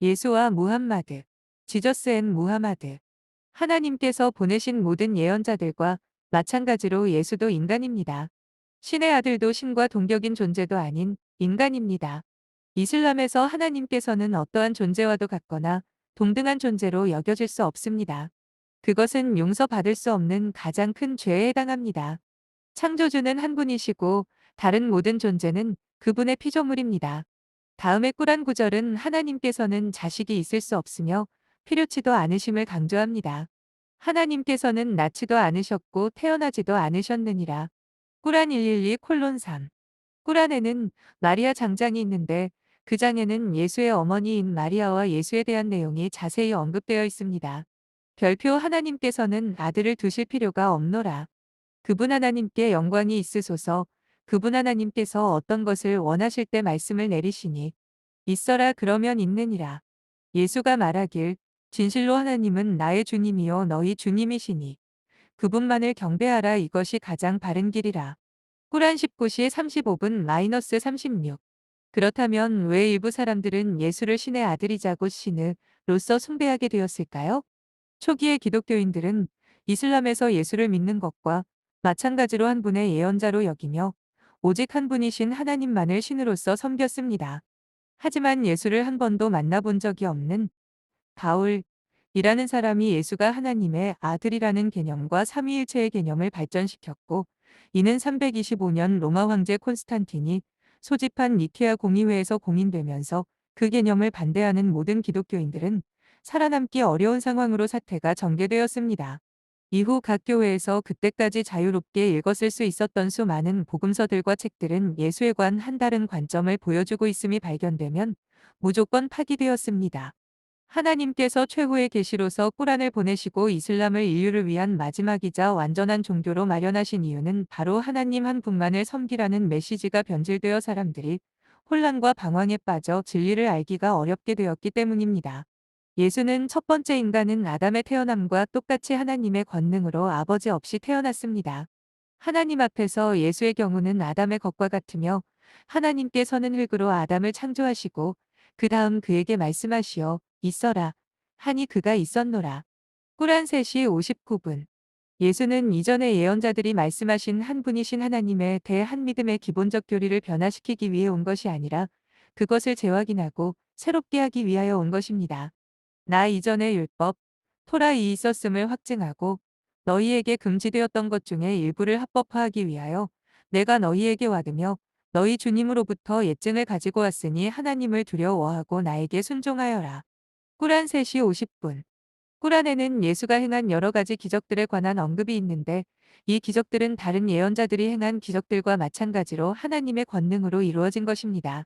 예수와 무함마드, 지저스 앤 무하마드. 하나님께서 보내신 모든 예언자들과 마찬가지로 예수도 인간입니다. 신의 아들도 신과 동격인 존재도 아닌 인간입니다. 이슬람에서 하나님께서는 어떠한 존재와도 같거나 동등한 존재로 여겨질 수 없습니다. 그것은 용서받을 수 없는 가장 큰 죄에 해당합니다. 창조주는 한 분이시고 다른 모든 존재는 그분의 피조물입니다. 다음의 꾸란 구절은 하나님께서는 자식이 있을 수 없으며 필요치도 않으심을 강조합니다. 하나님께서는 낳지도 않으셨고 태어나지도 않으셨느니라. 꾸란 112:3. 꾸란에는 마리아 장장이 있는데 그 장에는 예수의 어머니인 마리아와 예수에 대한 내용이 자세히 언급되어 있습니다. 별표 하나님께서는 아들을 두실 필요가 없노라. 그분 하나님께 영광이 있으소서. 그분 하나님께서 어떤 것을 원하실 때 말씀을 내리시니 있어라 그러면 있느니라. 예수가 말하길 진실로 하나님은 나의 주님이요 너희 주님이시니 그분만을 경배하라 이것이 가장 바른 길이라. 꾸란 19시 35분-36. 그렇다면 왜 일부 사람들은 예수를 신의 아들이자 곧 신으로서 숭배하게 되었을까요? 초기의 기독교인들은 이슬람에서 예수를 믿는 것과 마찬가지로 한 분의 예언자로 여기며 오직 한 분이신 하나님만을 신으로서 섬겼습니다. 하지만 예수를 한 번도 만나본 적이 없는 바울이라는 사람이 예수가 하나님의 아들이라는 개념과 삼위일체의 개념을 발전시켰고 이는 325년 로마 황제 콘스탄틴이 소집한 니케아 공의회에서 공인되면서 그 개념을 반대하는 모든 기독교인들은 살아남기 어려운 상황으로 사태가 전개되었습니다. 이후 각 교회에서 그때까지 자유롭게 읽었을 수 있었던 수많은 복음서들과 책들은 예수에 관한 다른 관점을 보여주고 있음이 발견되면 무조건 파기되었습니다. 하나님께서 최후의 계시로서 꾸란을 보내시고 이슬람을 인류를 위한 마지막이자 완전한 종교로 마련하신 이유는 바로 하나님 한 분만을 섬기라는 메시지가 변질되어 사람들이 혼란과 방황에 빠져 진리를 알기가 어렵게 되었기 때문입니다. 예수는 첫 번째 인간은 아담의 태어남과 똑같이 하나님의 권능으로 아버지 없이 태어났습니다. 하나님 앞에서 예수의 경우는 아담의 것과 같으며 하나님께서는 흙으로 아담을 창조하시고 그 다음 그에게 말씀하시어 있어라 하니 그가 있었노라. 꾸란 3시 59분. 예수는 이전의 예언자들이 말씀하신 한 분이신 하나님에 대한 믿음의 기본적 교리를 변화시키기 위해 온 것이 아니라 그것을 재확인하고 새롭게 하기 위하여 온 것입니다. 나 이전의 율법, 토라이 있었음을 확증하고 너희에게 금지되었던 것 중에 일부를 합법화하기 위하여 내가 너희에게 와드며 너희 주님으로부터 예증을 가지고 왔으니 하나님을 두려워하고 나에게 순종하여라. 꾸란 3시 50분. 꾸란에는 예수가 행한 여러 가지 기적들에 관한 언급이 있는데 이 기적들은 다른 예언자들이 행한 기적들과 마찬가지로 하나님의 권능으로 이루어진 것입니다.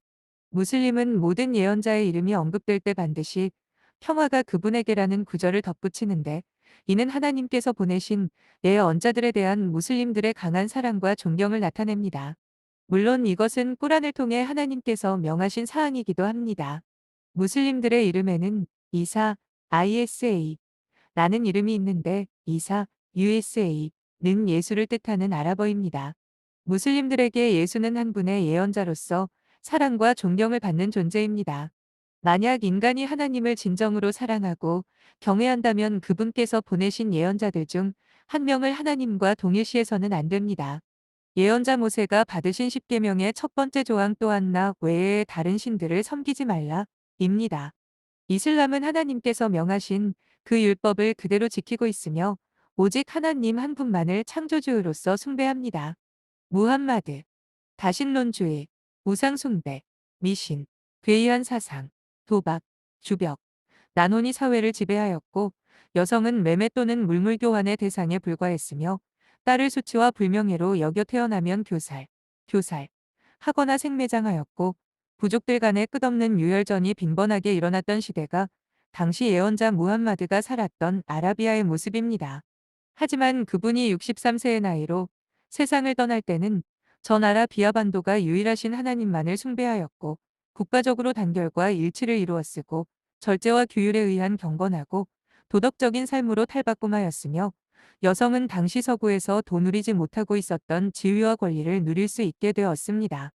무슬림은 모든 예언자의 이름이 언급될 때 반드시 평화가 그분에게라는 구절을 덧붙이는데 이는 하나님께서 보내신 예언자들에 대한 무슬림들의 강한 사랑과 존경을 나타냅니다. 물론 이것은 꾸란을 통해 하나님께서 명하신 사항이기도 합니다. 무슬림들의 이름에는 이사, ISA 라는 이름이 있는데 이사, USA는 예수를 뜻하는 아랍어입니다. 무슬림들에게 예수는 한 분의 예언자로서 사랑과 존경을 받는 존재입니다. 만약 인간이 하나님을 진정으로 사랑하고 경외한다면 그분께서 보내신 예언자들 중 한 명을 하나님과 동일시해서는 안 됩니다. 예언자 모세가 받으신 십계명의 첫 번째 조항 또한 나 외에 다른 신들을 섬기지 말라 입니다. 이슬람은 하나님께서 명하신 그 율법을 그대로 지키고 있으며 오직 하나님 한 분만을 창조주로서 숭배합니다. 무함마드, 다신론주의, 우상숭배, 미신, 괴이한 사상, 도박, 주벽, 난혼이 사회를 지배하였고 여성은 매매 또는 물물교환의 대상에 불과했으며 딸을 수치와 불명예로 여겨 태어나면 교살, 하거나 생매장하였고 부족들 간의 끝없는 유혈전이 빈번하게 일어났던 시대가 당시 예언자 무함마드가 살았던 아라비아의 모습입니다. 하지만 그분이 63세의 나이로 세상을 떠날 때는 전 아라비아 반도가 유일하신 하나님만을 숭배하였고 국가적으로 단결과 일치를 이루었으고 절제와 규율에 의한 경건하고 도덕적인 삶으로 탈바꿈하였으며 여성은 당시 서구에서 도 누리지 못하고 있었던 지위와 권리를 누릴 수 있게 되었습니다.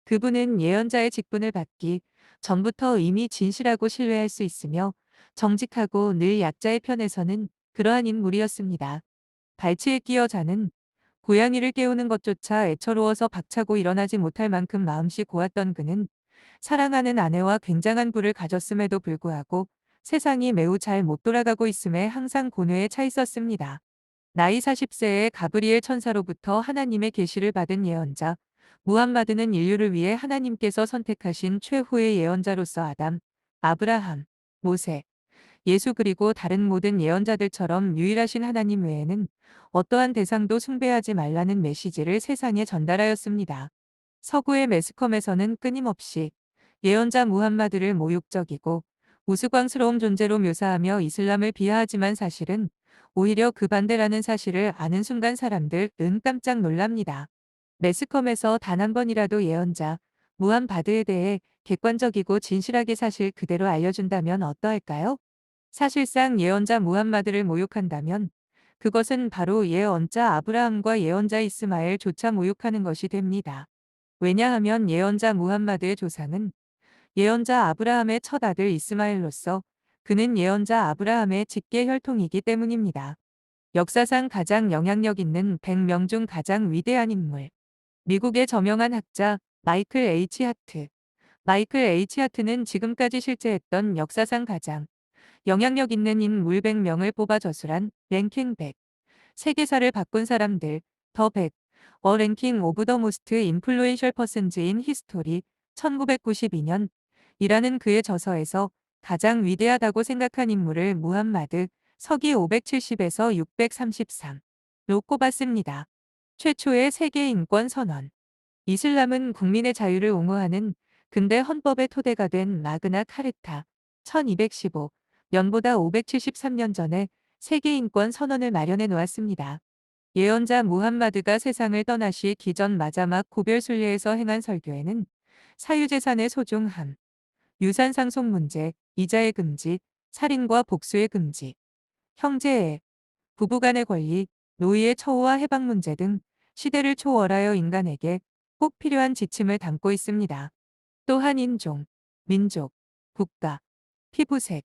그분은 예언자의 직분을 받기 전부터 이미 진실하고 신뢰할 수 있으며 정직하고 늘 약자의 편에 서는 그러한 인물이었습니다. 발치에 끼어 자는 고양이를 깨우는 것조차 애처로워서 박차고 일어나지 못할 만큼 마음씨 고왔던 그는 사랑하는 아내와 굉장한 부를 가졌음에도 불구하고 세상이 매우 잘 못 돌아가고 있음에 항상 고뇌에 차 있었습니다. 나이 40세에 가브리엘 천사로부터 하나님의 계시를 받은 예언자 무함마드는 인류를 위해 하나님께서 선택하신 최후의 예언자로서 아담, 아브라함, 모세, 예수 그리고 다른 모든 예언자들처럼 유일하신 하나님 외에는 어떠한 대상도 숭배하지 말라는 메시지를 세상에 전달하였습니다. 서구의 매스컴에서는 끊임없이 예언자 무함마드를 모욕적이고 우스꽝스러운 존재로 묘사하며 이슬람을 비하하지만 사실은 오히려 그 반대라는 사실을 아는 순간 사람들은 깜짝 놀랍니다. 매스컴에서 단 한 번이라도 예언자 무함바드에 대해 객관적이고 진실하게 사실 그대로 알려준다면 어떠할까요? 사실상 예언자 무함마드를 모욕한다면 그것은 바로 예언자 아브라함과 예언자 이스마엘조차 모욕하는 것이 됩니다. 왜냐하면 예언자 무함마드의 조상은 예언자 아브라함의 첫 아들 이스마엘로서 그는 예언자 아브라함의 직계 혈통이기 때문입니다. 역사상 가장 영향력 있는 100명 중 가장 위대한 인물. 미국의 저명한 학자 마이클 H. 하트. 마이클 H. 하트는 지금까지 실제했던 역사상 가장 영향력 있는 인물 100명을 뽑아 저술한 랭킹 100. 세계사를 바꾼 사람들 더 100. 어 랭킹 오브 더 모스트 인플루엔셜 퍼슨즈 인 히스토리 1992년 이라는 그의 저서에서 가장 위대하다고 생각한 인물을 무함마드 서기 570에서 633로 꼽았습니다. 최초의 세계 인권 선언. 이슬람은 국민의 자유를 옹호하는 근대 헌법의 토대가 된 마그나 카르타 1215 년보다 573년 전에 세계 인권 선언을 마련해 놓았습니다. 예언자 무함마드가 세상을 떠나시 기전 마자막 고별 순례에서 행한 설교에는 사유재산의 소중함, 유산 상속 문제, 이자의 금지, 살인과 복수의 금지, 형제애, 부부간의 권리, 노예의 처우와 해방 문제 등 시대를 초월하여 인간에게 꼭 필요한 지침을 담고 있습니다. 또한 인종, 민족, 국가, 피부색,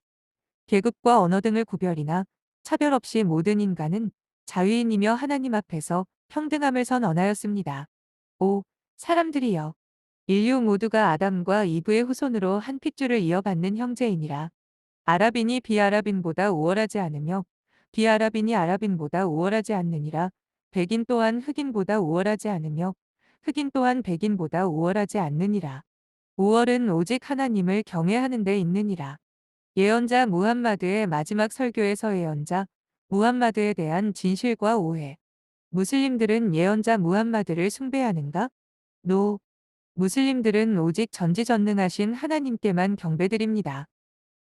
계급과 언어 등을 구별이나 차별 없이 모든 인간은 자유인이며 하나님 앞에서 평등함을 선언하였습니다. 5. 사람들이여. 인류 모두가 아담과 이브의 후손으로 한 핏줄을 이어받는 형제이니라. 아랍인이 비아랍인보다 우월하지 않으며 비아랍인이 아랍인보다 우월하지 않느니라. 백인 또한 흑인보다 우월하지 않으며 흑인 또한 백인보다 우월하지 않느니라. 우월은 오직 하나님을 경외하는 데 있느니라. 예언자 무함마드의 마지막 설교에서 예언자 무함마드에 대한 진실과 오해. 무슬림들은 예언자 무함마드를 숭배하는가? 노. 무슬림들은 오직 전지전능하신 하나님께만 경배드립니다.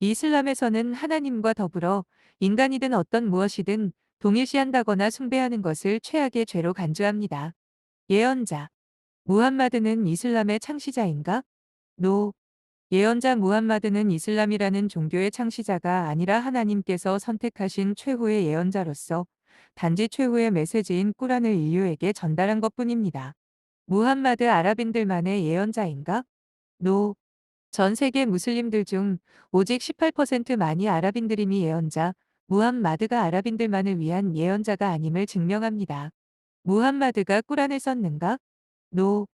이슬람에서는 하나님과 더불어 인간이든 어떤 무엇이든 동일시한다거나 숭배하는 것을 최악의 죄로 간주합니다. 예언자 무함마드는 이슬람의 창시자인가? 노. 예언자 무함마드는 이슬람이라는 종교의 창시자가 아니라 하나님께서 선택하신 최후의 예언자로서 단지 최후의 메시지인 꾸란을 인류에게 전달한 것뿐입니다. 무함마드 아랍인들만의 예언자인가? 노. 전 세계 무슬림들 중 오직 18%만이 아랍인들임이 예언자 무함마드가 아랍인들만을 위한 예언자가 아님을 증명합니다. 무함마드가 꾸란을 썼는가? 노.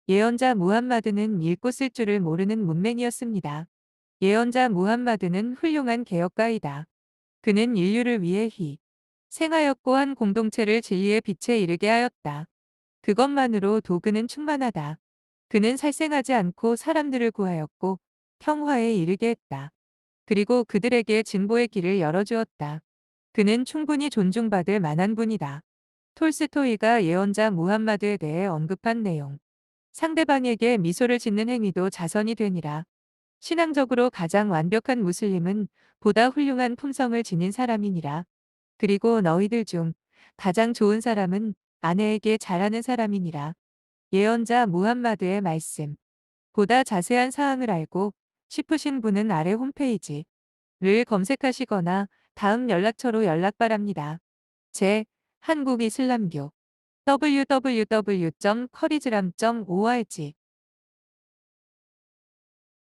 예언자 무함마드는 읽고 쓸 줄을 모르는 문맹이었습니다. 예언자 무함마드는 훌륭한 개혁가이다. 그는 인류를 위해 생하였고 한 공동체를 진리의 빛에 이르게 하였다. 그것만으로도 그는 충만하다. 그는 살생하지 않고 사람들을 구하였고 평화에 이르게 했다. 그리고 그들에게 진보의 길을 열어주었다. 그는 충분히 존중받을 만한 분이다. 톨스토이가 예언자 무함마드에 대해 언급한 내용. 상대방에게 미소를 짓는 행위도 자선이 되니라. 신앙적으로 가장 완벽한 무슬림은 보다 훌륭한 품성을 지닌 사람이니라. 그리고 너희들 중 가장 좋은 사람은 아내에게 잘하는 사람이니라. 예언자 무함마드의 말씀. 보다 자세한 사항을 알고 싶으신 분은 아래 홈페이지를 검색하시거나 다음 연락처로 연락 바랍니다. 제 한국이슬람교 www.커리즈람.org